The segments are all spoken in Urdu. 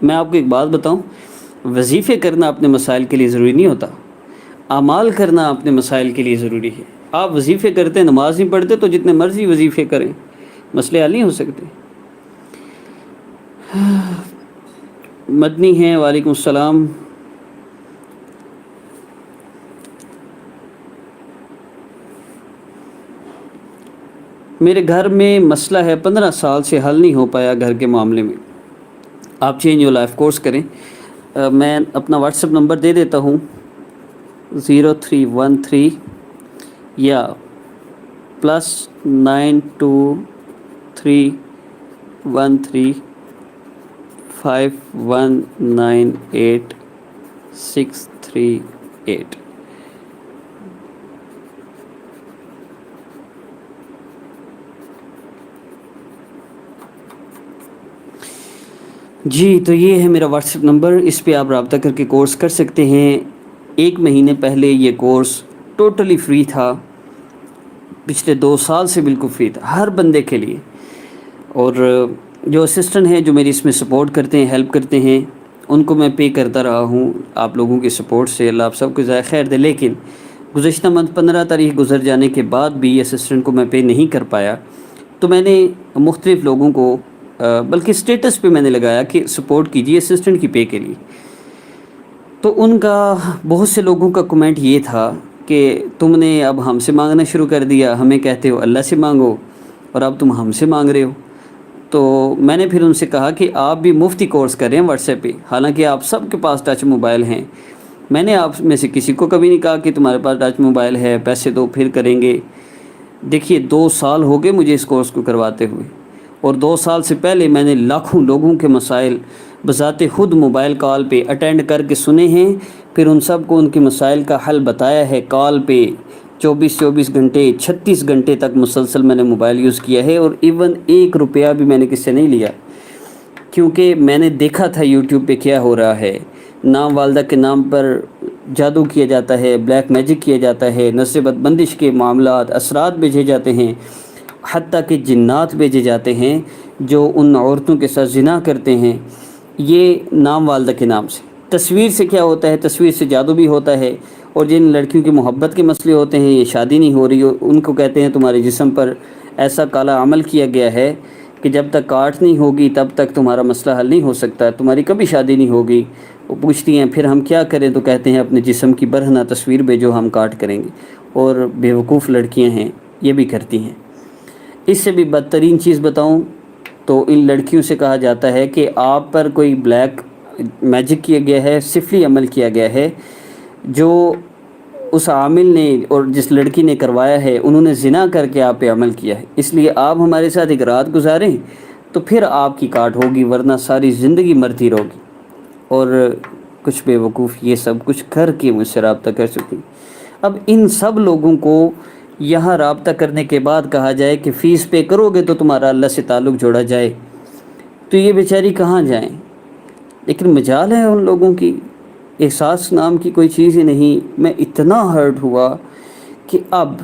میں آپ کو ایک بات بتاؤں، وظیفے کرنا اپنے مسائل کے لیے ضروری نہیں ہوتا، اعمال کرنا اپنے مسائل کے لیے ضروری ہے۔ آپ وظیفے کرتے نماز نہیں پڑھتے تو جتنے مرضی وظیفے کریں، مسئلے حل نہیں ہو سکتے۔ مدنی ہیں، وعلیکم السلام۔ میرے گھر میں مسئلہ ہے، 15 سال سے حل نہیں ہو پایا گھر کے معاملے میں۔ آپ چینج یور لائف کورس کریں۔ میں اپنا واٹس ایپ نمبر دے دیتا ہوں، 0313 یا +92135198 638۔ جی تو یہ ہے میرا واٹس ایپ نمبر، اس پہ آپ رابطہ کر کے کورس کر سکتے ہیں۔ 1 مہینے پہلے یہ کورس ٹوٹلی فری تھا، پچھلے 2 سال سے بالکل فری تھا ہر بندے کے لیے، اور جو اسسٹنٹ ہیں جو میری اس میں سپورٹ کرتے ہیں، ہیلپ کرتے ہیں، ان کو میں پے کرتا رہا ہوں آپ لوگوں کے سپورٹ سے۔ اللہ آپ سب کو جزائے خیر دے۔ لیکن گزشتہ منتھ 15 تاریخ گزر جانے کے بعد بھی اسسٹنٹ کو میں پے نہیں کر پایا، تو میں نے مختلف لوگوں کو بلکہ اسٹیٹس پہ میں نے لگایا کہ سپورٹ کیجیے اسسٹنٹ کی پے کے لیے۔ تو ان کا بہت سے لوگوں کا کمنٹ یہ تھا کہ تم نے اب ہم سے مانگنا شروع کر دیا، ہمیں کہتے ہو اللہ سے مانگو اور اب تم ہم سے مانگ رہے ہو۔ تو میں نے پھر ان سے کہا کہ آپ بھی مفتی کورس کریں واٹس ایپ پہ، حالانکہ آپ سب کے پاس ٹچ موبائل ہیں۔ میں نے آپ میں سے کسی کو کبھی نہیں کہا کہ تمہارے پاس ٹچ موبائل ہے، پیسے دو پھر کریں گے۔ دیکھیے 2 سال ہو گئے مجھے اس کورس کو کرواتے ہوئے، اور 2 سال سے پہلے میں نے لاکھوں لوگوں کے مسائل بذات خود موبائل کال پہ اٹینڈ کر کے سنے ہیں، پھر ان سب کو ان کے مسائل کا حل بتایا ہے کال پہ۔ 24 گھنٹے 36 گھنٹے تک مسلسل میں نے موبائل یوز کیا ہے، اور ایون 1 روپیہ بھی میں نے کس سے نہیں لیا، کیونکہ میں نے دیکھا تھا یوٹیوب پہ کیا ہو رہا ہے۔ نام والدہ کے نام پر جادو کیا جاتا ہے، بلیک میجک کیا جاتا ہے، نظر بد بندش کے معاملات، اثرات بھیجے جاتے ہیں، حتیٰ کہ جنات بھیجے جاتے ہیں جو ان عورتوں کے ساتھ زنا کرتے ہیں، یہ نام والدہ کے نام سے۔ تصویر سے کیا ہوتا ہے، تصویر سے جادو بھی ہوتا ہے، اور جن لڑکیوں کی محبت کے مسئلے ہوتے ہیں، یہ شادی نہیں ہو رہی، ان کو کہتے ہیں تمہارے جسم پر ایسا کالا عمل کیا گیا ہے کہ جب تک کاٹ نہیں ہوگی تب تک تمہارا مسئلہ حل نہیں ہو سکتا، تمہاری کبھی شادی نہیں ہوگی۔ وہ پوچھتی ہیں پھر ہم کیا کریں، تو کہتے ہیں اپنے جسم کی برہنہ تصویر بھیجو ہم کاٹ کریں گے، اور بیوقوف لڑکیاں ہیں یہ بھی کرتی ہیں۔ اس سے بھی بدترین چیز بتاؤں تو ان لڑکیوں سے کہا جاتا ہے کہ آپ پر کوئی بلیک میجک کیا گیا ہے، سفلی عمل کیا گیا ہے، جو اس عامل نے اور جس لڑکی نے کروایا ہے انہوں نے زنا کر کے آپ پہ عمل کیا ہے، اس لیے آپ ہمارے ساتھ ایک رات گزاریں تو پھر آپ کی کاٹ ہوگی، ورنہ ساری زندگی مرتی رہوگی۔ اور کچھ بے وقوف یہ سب کچھ کر کے مجھ سے رابطہ کر چکی۔ اب ان سب لوگوں کو یہاں رابطہ کرنے کے بعد کہا جائے کہ فیس پے کرو گے تو تمہارا اللہ سے تعلق جوڑا جائے، تو یہ بیچاری کہاں جائیں؟ لیکن مجال ہے ان لوگوں کی، احساس نام کی کوئی چیز ہی نہیں۔ میں اتنا ہرٹ ہوا کہ اب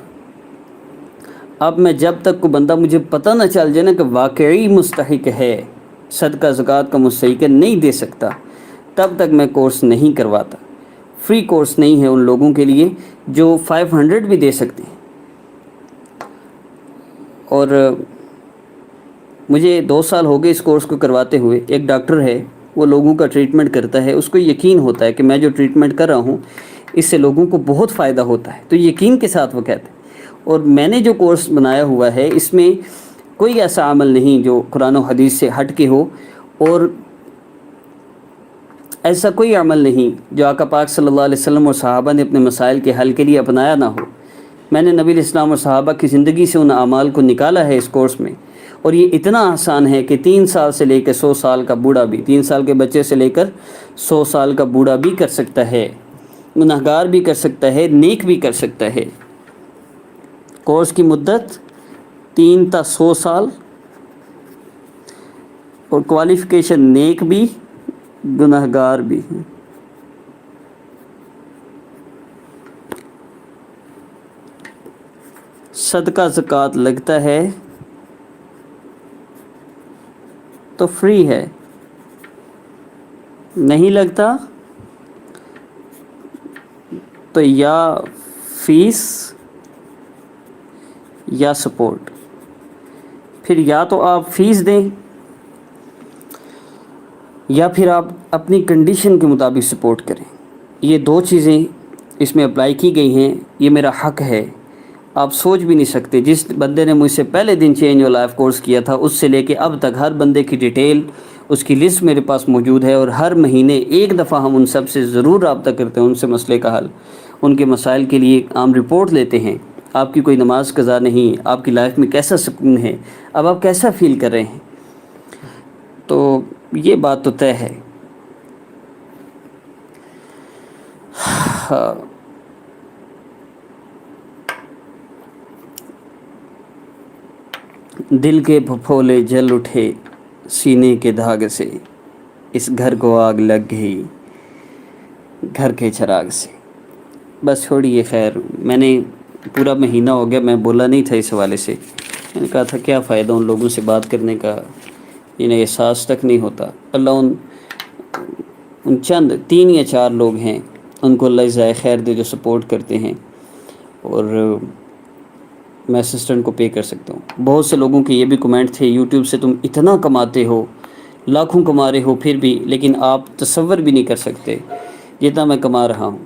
میں جب تک کو بندہ مجھے پتہ نہ چل جائے نا کہ واقعی مستحق ہے، صدقہ زکوٰۃ کا مستحق ہے، نہیں دے سکتا، تب تک میں کورس نہیں کرواتا۔ فری کورس نہیں ہے ان لوگوں کے لیے جو 500 بھی دے سکتے ہیں۔ اور مجھے 2 سال ہو گئے اس کورس کو کرواتے ہوئے۔ ایک ڈاکٹر ہے، وہ لوگوں کا ٹریٹمنٹ کرتا ہے، اس کو یقین ہوتا ہے کہ میں جو ٹریٹمنٹ کر رہا ہوں اس سے لوگوں کو بہت فائدہ ہوتا ہے، تو یقین کے ساتھ وہ کہتے ہیں۔ اور میں نے جو کورس بنایا ہوا ہے اس میں کوئی ایسا عمل نہیں جو قرآن و حدیث سے ہٹ کے ہو، اور ایسا کوئی عمل نہیں جو آقا پاک صلی اللہ علیہ وسلم اور صحابہ نے اپنے مسائل کے حل کے لیے اپنایا نہ ہو۔ میں نے نبی الاسلام اور صحابہ کی زندگی سے ان اعمال کو نکالا ہے اس کورس میں، اور یہ اتنا آسان ہے کہ 3 سال سے لے کر 100 سال کا بوڑھا بھی، 3 سال کے بچے سے لے کر 100 سال کا بوڑھا بھی کر سکتا ہے، گنہگار بھی کر سکتا ہے، نیک بھی کر سکتا ہے۔ کورس کی مدت 3 تا 100 سال، اور کوالیفیکیشن نیک بھی گنہگار بھی۔ صدقہ زکوٰۃ لگتا ہے تو فری ہے، نہیں لگتا تو یا فیس یا سپورٹ. پھر یا تو آپ فیس دیں یا پھر آپ اپنی کنڈیشن کے مطابق سپورٹ کریں. یہ دو چیزیں اس میں اپلائی کی گئی ہیں. یہ میرا حق ہے. آپ سوچ بھی نہیں سکتے، جس بندے نے مجھ سے پہلے دن چینج یور لائف کورس کیا تھا اس سے لے کے اب تک ہر بندے کی ڈیٹیل، اس کی لسٹ میرے پاس موجود ہے، اور ہر مہینے ایک دفعہ ہم ان سب سے ضرور رابطہ کرتے ہیں، ان سے مسئلے کا حل، ان کے مسائل کے لیے عام رپورٹ لیتے ہیں. آپ کی کوئی نماز قضا نہیں، آپ کی لائف میں کیسا سکون ہے، اب آپ کیسا فیل کر رہے ہیں. تو یہ بات تو طے ہے. دل کے پھپھولے جل اٹھے سینے کے دھاگ سے، اس گھر کو آگ لگ گئی گھر کے چراغ سے. بس چھوڑیے، خیر میں نے پورا مہینہ ہو گیا، میں بولا نہیں تھا اس حوالے سے. میں نے کہا تھا کیا فائدہ ان لوگوں سے بات کرنے کا، انہیں احساس تک نہیں ہوتا. اللہ ان چند 3 یا 4 لوگ ہیں، ان کو اللہ جزائے خیر دے جو سپورٹ کرتے ہیں، اور میں اسسٹنٹ کو پے کر سکتا ہوں. بہت سے لوگوں کے یہ بھی کمنٹ تھے، یوٹیوب سے تم اتنا کماتے ہو، لاکھوں کما رہے ہو، پھر بھی لیکن آپ تصور بھی نہیں کر سکتے جتنا میں کما رہا ہوں.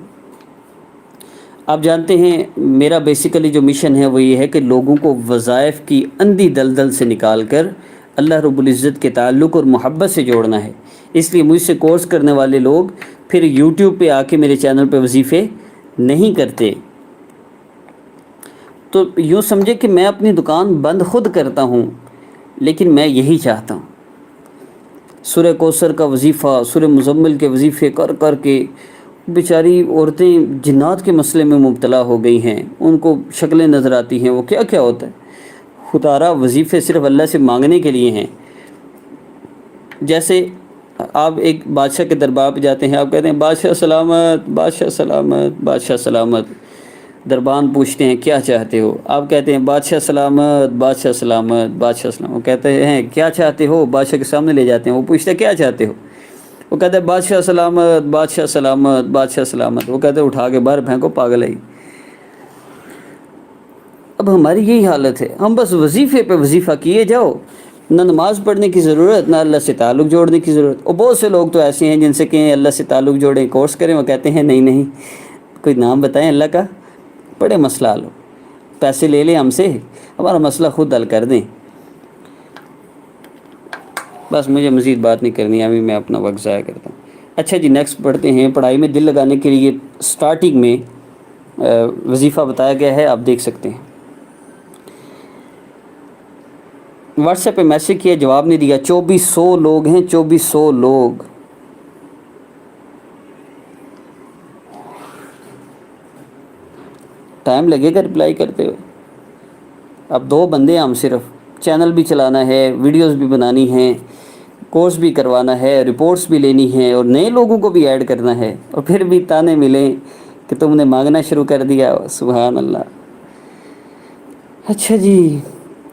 آپ جانتے ہیں میرا بیسیکلی جو مشن ہے وہ یہ ہے کہ لوگوں کو وظائف کی اندھی دلدل سے نکال کر اللہ رب العزت کے تعلق اور محبت سے جوڑنا ہے. اس لیے مجھ سے کورس کرنے والے لوگ پھر یوٹیوب پہ آ کے میرے چینل پہ وظیفے نہیں کرتے. تو یوں سمجھے کہ میں اپنی دکان بند خود کرتا ہوں، لیکن میں یہی چاہتا ہوں. سورہ کوثر کا وظیفہ، سورہ مزمل کے وظیفے کر کر کے بیچاری عورتیں جنات کے مسئلے میں مبتلا ہو گئی ہیں، ان کو شکلیں نظر آتی ہیں، وہ کیا کیا ہوتا ہے. خطارہ وظیفے صرف اللہ سے مانگنے کے لیے ہیں. جیسے آپ ایک بادشاہ کے دربار پہ جاتے ہیں، آپ کہتے ہیں بادشاہ سلامت، بادشاہ سلامت، بادشاہ سلامت. دربان پوچھتے ہیں کیا چاہتے ہو، آپ کہتے ہیں بادشاہ سلامت، بادشاہ سلامت، بادشاہ سلامت. وہ کہتے ہیں کیا چاہتے ہو، بادشاہ کے سامنے لے جاتے ہیں. وہ پوچھتے ہیں کیا چاہتے ہو، وہ کہتے ہیں بادشاہ سلامت، بادشاہ سلامت، بادشاہ سلامت. وہ کہتے ہیں اٹھا کے باہر پھینکو، پاگل ہے. اب ہماری یہی حالت ہے، ہم بس وظیفے پہ وظیفہ کیے جاؤ، نہ نماز پڑھنے کی ضرورت، نہ اللہ سے تعلق جوڑنے کی ضرورت. اور بہت سے لوگ تو ایسے ہیں جن سے کہیں اللہ سے تعلق جوڑیں، کورس کریں، وہ کہتے ہیں نہیں نہیں، کوئی نام بتائیں اللہ کا، بڑے مسئلہ حل ہو، پیسے لے لیں ہم سے، ہمارا مسئلہ خود حل کر دیں. بس مجھے مزید بات نہیں کرنی، ابھی میں اپنا وقت ضائع کرتا ہوں. اچھا جی، نیکسٹ پڑھتے ہیں. پڑھائی میں دل لگانے کے لیے سٹارٹنگ میں وظیفہ بتایا گیا ہے، آپ دیکھ سکتے ہیں. واٹس ایپ پہ میسج کیا، جواب نہیں دیا. 2400 لوگ ہیں، 2400 لوگ. ٹائم لگے گا رپلائی کرتے ہوئے. اب 2 بندے ہیں ہم، صرف چینل بھی چلانا ہے، ویڈیوز بھی بنانی ہیں، کورس بھی کروانا ہے، رپورٹس بھی لینی ہیں، اور نئے لوگوں کو بھی ایڈ کرنا ہے، اور پھر بھی تانے ملیں کہ تم نے مانگنا شروع کر دیا. سبحان اللہ. اچھا جی.